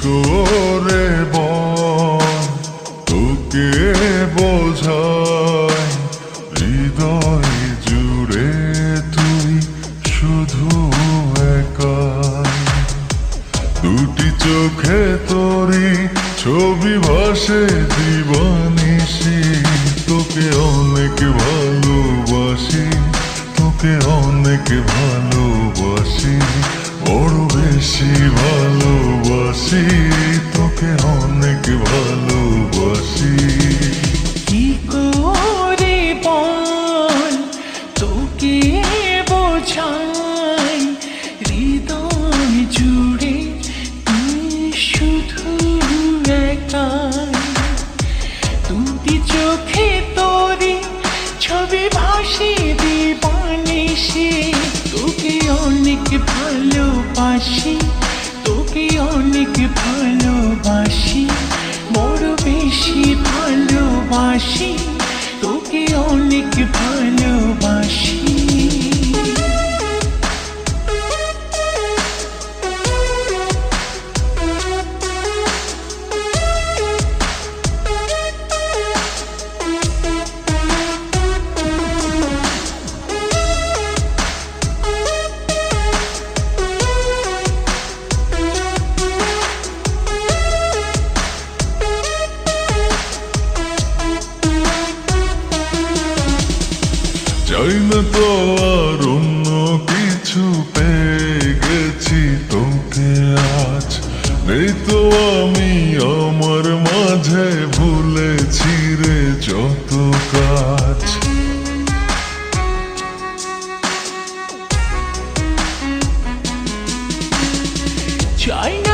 করে বল তোকে বোঝাই হৃদয় জুড়ে তুই শুধু একাই দুটি চোখে তোরি ছবি ভাসে দিবানিশি তোকে অনেক ভালোবাসি তোকে অনেক ভালোবাসি বড় বেশি ভালোবাসি তোকে অনেক ভালোবাসি কি করে বল তোকে বোঝাই হৃদয় জুড়ে তুই শুধু একাই দুটি চোখে তোরে ছবি ভাসে দিবানিশি তোকে অনেক ভালোবাসি তোকে অনেক ভালোবাসি বড় বেশি ভালোবাসি তোকে অনেক ভালোবাসি চাই না তো আর অন্য কিছু পেয়ে গেছি তোকে আজ নেই তো আমি আমার মাঝে ভুলেছি রে যত কাজ চাই না